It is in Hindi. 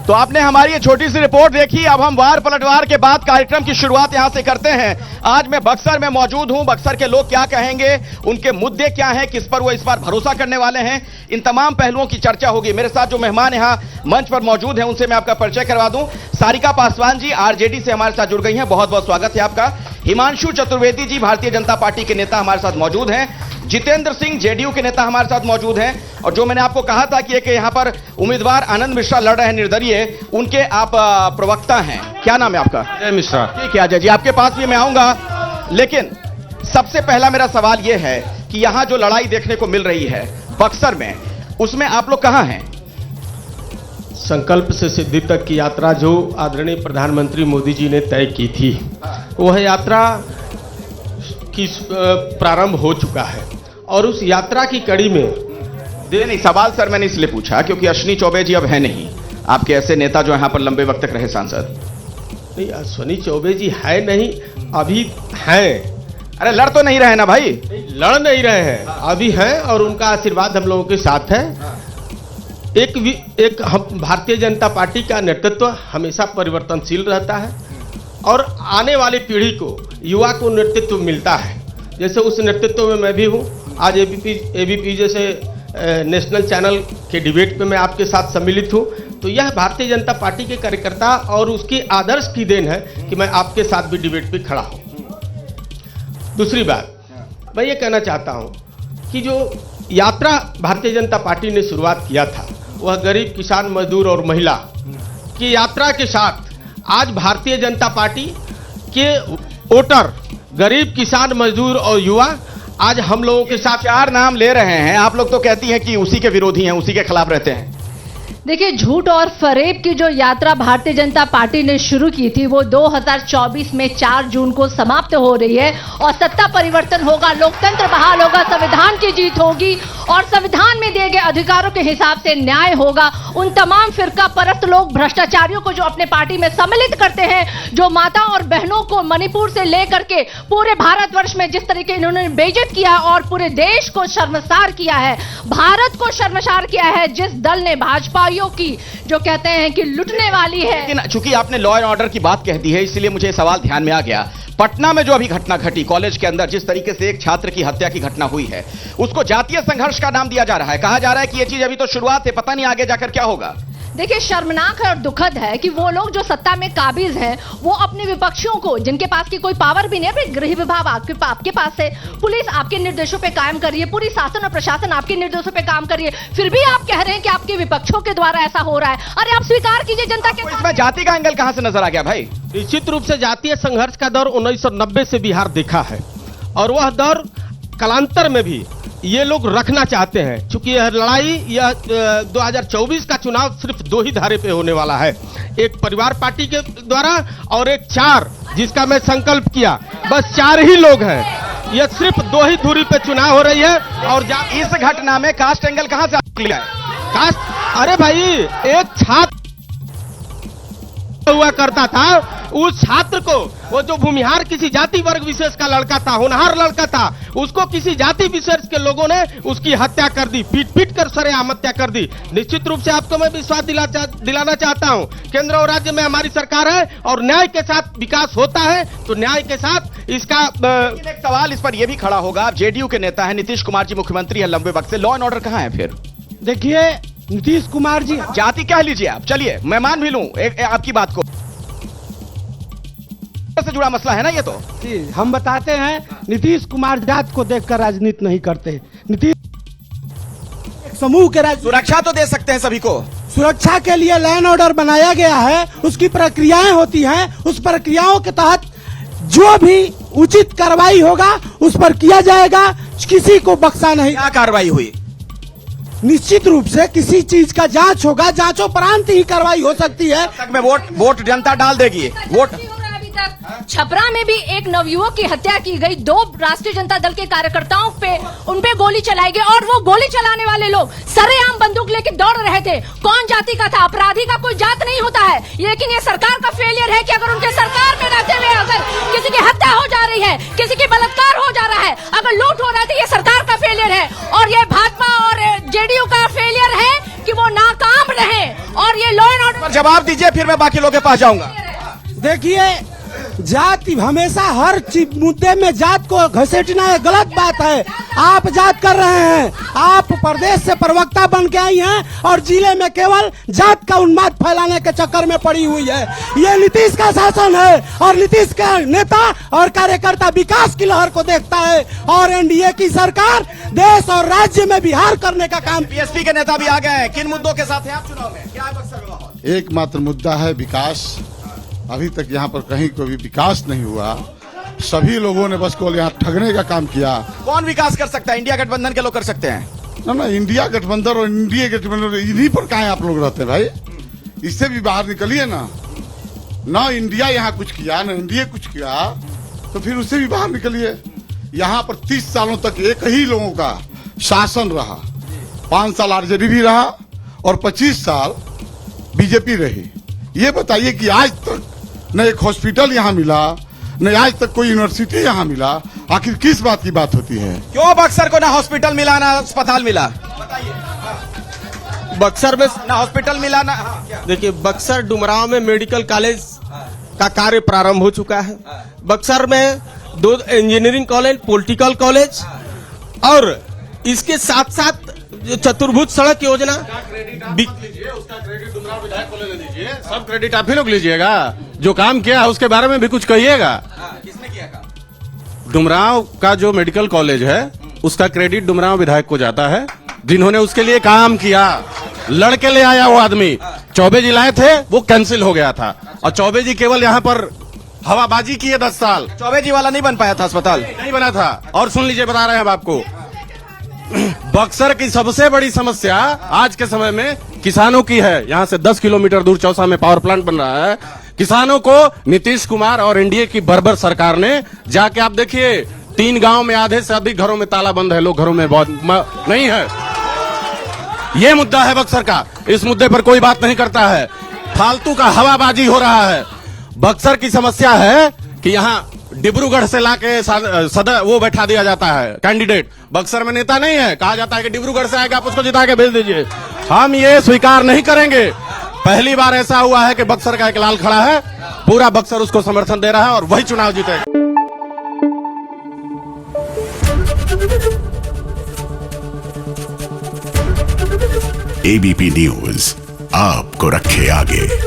तो आपने हमारी ये छोटी सी रिपोर्ट देखी। अब हम वार पलटवार के बाद कार्यक्रम की शुरुआत यहां से करते हैं। आज मैं बक्सर में मौजूद हूं। बक्सर के लोग क्या कहेंगे, उनके मुद्दे क्या हैं, किस पर वो इस बार भरोसा करने वाले हैं, इन तमाम पहलुओं की चर्चा होगी। मेरे साथ जो मेहमान यहां मंच पर मौजूद हैं उनसे मैं आपका परिचय करवा दूं। सारिका पासवान जी आरजेडी से हमारे साथ जुड़ गई हैं, बहुत बहुत स्वागत है आपका। हिमांशु चतुर्वेदी जी भारतीय जनता पार्टी के नेता हमारे साथ मौजूद हैं। जितेंद्र सिंह जेडीयू के नेता हमारे साथ मौजूद हैं। और जो मैंने आपको कहा था कि एक यहां पर उम्मीदवार आनंद मिश्रा लड़ रहे हैं निर्दलीय, उनके आप प्रवक्ता हैं। क्या नाम है आपका? अजय मिश्रा। ठीक है अजय जी, आपके पास भी मैं आऊंगा। लेकिन सबसे पहला मेरा सवाल यह है कि यहां जो लड़ाई देखने को मिल रही है बक्सर में, उसमें आप लोग कहां हैं? संकल्प से सिद्धि तक की यात्रा जो आदरणीय प्रधानमंत्री मोदी जी ने तय की थी, वह यात्रा की प्रारंभ हो चुका है। और उस यात्रा की कड़ी में नहीं, सवाल सर मैंने इसलिए पूछा क्योंकि अश्विनी चौबे जी अब है नहीं, आपके ऐसे नेता जो यहां पर लंबे वक्त तक रहे सांसद। नहीं, अश्विनी चौबे जी है नहीं, अभी हैं। अरे लड़ तो नहीं रहे ना भाई? लड़ नहीं रहे हैं, अभी हैं और उनका आशीर्वाद हम लोगों के साथ है। एक हम भारतीय जनता पार्टी का नेतृत्व हमेशा परिवर्तनशील रहता है और आने वाली पीढ़ी को, युवा को नेतृत्व मिलता है। जैसे उस नेतृत्व में मैं भी हूँ। आज एबीपी जैसे नेशनल चैनल के डिबेट पे मैं आपके साथ सम्मिलित हूँ। तो यह भारतीय जनता पार्टी के कार्यकर्ता और उसके आदर्श की देन है कि मैं आपके साथ भी डिबेट पे खड़ा हूँ। दूसरी बात मैं ये कहना चाहता हूँ कि जो यात्रा भारतीय जनता पार्टी ने शुरुआत किया था, वह गरीब, किसान, मजदूर और महिला की यात्रा के साथ आज भारतीय जनता पार्टी के वोटर, गरीब, किसान, मजदूर और युवा आज हम लोगों के साथ। 4 नाम ले रहे हैं, आप लोग तो कहती हैं कि उसी के विरोधी हैं, उसी के खिलाफ रहते हैं। देखिए, झूठ और फरेब की जो यात्रा भारतीय जनता पार्टी ने शुरू की थी वो 2024 में 4 जून को समाप्त हो रही है और सत्ता परिवर्तन होगा, लोकतंत्र बहाल होगा, संविधान की जीत होगी और संविधान में दिए गए अधिकारों के हिसाब से न्याय होगा। उन तमाम फिरका परस्त लोग, भ्रष्टाचारियों को जो अपने पार्टी में सम्मिलित करते हैं, जो माता और बहनों को मणिपुर से लेकर के पूरे भारतवर्ष में जिस तरीके इन्होंने बेइज्जत किया और पूरे देश को शर्मसार किया है, भारत को शर्मसार किया है, जिस दल ने भाजपा की जो कहते हैं कि लुटने वाली है। लेकिन चूंकि आपने लॉ एंड ऑर्डर की बात कह दी है, इसलिए मुझे सवाल ध्यान में आ गया। पटना में जो अभी घटना घटी कॉलेज के अंदर, जिस तरीके से एक छात्र की हत्या की घटना हुई है, उसको जातीय संघर्ष का नाम दिया जा रहा है। कहा जा रहा है कि यह चीज अभी तो शुरुआत है, पता नहीं आगे जाकर क्या होगा। देखिए, शर्मनाक है और दुखद है कि वो लोग जो सत्ता में काबिज हैं, वो अपने विपक्षियों को, जिनके पास की कोई पावर भी नहीं है, गृह विभाग आपके पास है, पुलिस आपके निर्देशों पे काम कर रही है, पूरी शासन और प्रशासन आपके निर्देशों पे काम कर रही है, फिर भी आप कह रहे हैं कि आपके विपक्षों के द्वारा ऐसा हो रहा है। अरे आप स्वीकार कीजिए जनता के। इसमें जाति का एंगल कहां से नजर आ गया भाई? निश्चित रूप से जातीय संघर्ष का दौर 1990 से बिहार देखा है और वह दौर कालांतर में भी ये लोग रखना चाहते हैं। चूंकि यह लड़ाई, यह 2024 का चुनाव सिर्फ 2 ही धारे पे होने वाला है, एक परिवार पार्टी के द्वारा और एक 4 जिसका मैं संकल्प किया। बस 4 ही लोग हैं, यह सिर्फ 2 ही धुरी पे चुनाव हो रही है। और इस घटना में कास्ट एंगल कहां से लिया है? कास्ट, अरे भाई, एक छात्र हुआ करता था, उस छात्र को, वो जो भूमिहार किसी जाति वर्ग विशेष का लड़का था, होनहार लड़का था, उसको किसी जाति विशेष के लोगों ने उसकी हत्या कर दी, पीट कर सरेआम हत्या कर दी। निश्चित रूप से आपको मैं विश्वास दिलाना चाहता हूं, केंद्र और राज्य में हमारी सरकार है और न्याय के साथ विकास होता है, तो न्याय के साथ इसका। एक सवाल इस पर यह भी खड़ा होगा, आप जेडीयू के नेता हैं, नीतीश कुमार जी मुख्यमंत्री है लंबे वक्त से, लॉ एंड ऑर्डर कहां है फिर? देखिए, नीतीश कुमार जी, जाति कह लीजिए आप, चलिए मैं मान भी लूं आपकी बात को, से जुड़ा मसला है ना ये तो। जी, हम बताते हैं, नीतीश कुमार जात को देखकर राजनीति नहीं करते। नीतीश एक समूह के सुरक्षा तो दे सकते हैं सभी को, सुरक्षा के लिए लैंड ऑर्डर बनाया गया है, उसकी प्रक्रियाएं होती हैं, उस प्रक्रियाओं के तहत जो भी उचित कार्रवाई होगा उस पर किया जाएगा, किसी को बख्शा नहीं। क्या कार्रवाई हुई? निश्चित रूप से किसी चीज का जांच होगा, जांचोपरांत ही कार्रवाई हो सकती है। तक में वोट जनता डाल देगी। वोट छपरा में भी एक नवयुवक की हत्या की गई, 2 राष्ट्रीय जनता दल के कार्यकर्ताओं पे उन पे गोली चलाई गई और वो गोली चलाने वाले लोग सरेआम बंदूक लेके दौड़ रहे थे। कौन जाति का था? अपराधी का कोई जात नहीं होता है, लेकिन ये सरकार का फेलियर है कि अगर उनके सरकार में रहते हुए अगर किसी की हत्या हो जा रही है, किसी की बलात्कार हो जा रहा है, अगर लूट हो रहा है, तो ये सरकार का फेलियर है और ये भाजपा और जेडीयू का फेलियर है कि वो नाकाम रहे और ये लॉ एंड ऑर्डर पर जवाब दीजिए, फिर मैं बाकी लोगों के पास जाऊंगा। देखिए, जाति हमेशा हर मुद्दे में जात को घसीटना एक गलत बात है। आप जात कर रहे हैं, आप प्रदेश से प्रवक्ता बन के आई हैं और जिले में केवल जात का उन्माद फैलाने के चक्कर में पड़ी हुई है। ये नीतीश का शासन है और नीतीश का नेता और कार्यकर्ता विकास की लहर को देखता है और एनडीए की सरकार देश और राज्य में बिहार करने का काम। बीएसपी के नेता भी आ गए हैं, किन मुद्दों के साथ हैं आप चुनाव में? क्या है बक्सर का माहौल? एकमात्र मुद्दा है विकास। अभी तक यहाँ पर कहीं कोई भी विकास नहीं हुआ। सभी लोगों ने बस को यहाँ ठगने का काम किया। कौन विकास कर सकता है? इंडिया गठबंधन के लोग कर सकते हैं ना, इंडिया गठबंधन और इंडिया गठबंधन इन्हीं पर कहाँ आप लोग रहते हैं भाई? इससे भी बाहर निकलिए ना इंडिया यहाँ कुछ किया ना इंडिया कुछ किया, तो फिर उससे भी बाहर निकलिए। यहाँ पर 30 सालों तक एक ही लोगों का शासन रहा। 5 साल आरजेडी भी रहा और 25 साल बीजेपी रही। ये बताइए कि आज तक न एक हॉस्पिटल यहाँ मिला, न आज तक कोई यूनिवर्सिटी यहाँ मिला। आखिर किस बात की बात होती है? क्यों बक्सर को ना हॉस्पिटल मिला ना अस्पताल मिला? बक्सर में ना हॉस्पिटल मिला ना। देखिए, बक्सर डुमरांव में मेडिकल कॉलेज का कार्य प्रारंभ हो चुका है। बक्सर में 2 इंजीनियरिंग कॉलेज, पॉलिटिकल कॉलेज और इसके साथ साथ चतुर्भुज सड़क योजना। उसका क्रेडिट डुमरांव विधायक को ले लीजिए, सब क्रेडिट आप ही लोग लीजिएगा। जो काम किया है उसके बारे में भी कुछ कहिएगा। किसने किया काम? डुमरांव का जो मेडिकल कॉलेज है उसका क्रेडिट डुमरांव विधायक को जाता है, जिन्होंने उसके लिए काम किया। लड़के ले आया वो आदमी। चौबे जी लाए थे, वो कैंसिल हो गया था और चौबे जी केवल यहाँ पर हवाबाजी किए 10 साल। चौबे जी वाला नहीं बन पाया था अस्पताल, नहीं बना था। और सुन लीजिए, बता रहे हैं आपको, बक्सर की सबसे बड़ी समस्या आज के समय में किसानों की है। यहाँ से 10 किलोमीटर दूर चौसा में पावर प्लांट बन रहा है। किसानों को नीतीश कुमार और एनडीए की बर्बर सरकार ने जाके आप देखिए, 3 गांव में आधे से अधिक घरों में ताला बंद है, लोग घरों में बहुत नहीं है। ये मुद्दा है बक्सर का। इस मुद्दे पर कोई बात नहीं करता है, फालतू का हवाबाजी हो रहा है। बक्सर की समस्या है कि यहाँ डिब्रूगढ़ से लाके सदर वो बैठा दिया जाता है कैंडिडेट। बक्सर में नेता नहीं है, कहा जाता है कि डिब्रूगढ़ से आएगा, आप उसको जिता के भेज दीजिए। हम ये स्वीकार नहीं करेंगे। पहली बार ऐसा हुआ है कि बक्सर का एक लाल खड़ा है, पूरा बक्सर उसको समर्थन दे रहा है और वही चुनाव जीतेगा। एबीपी न्यूज आपको रखे आगे।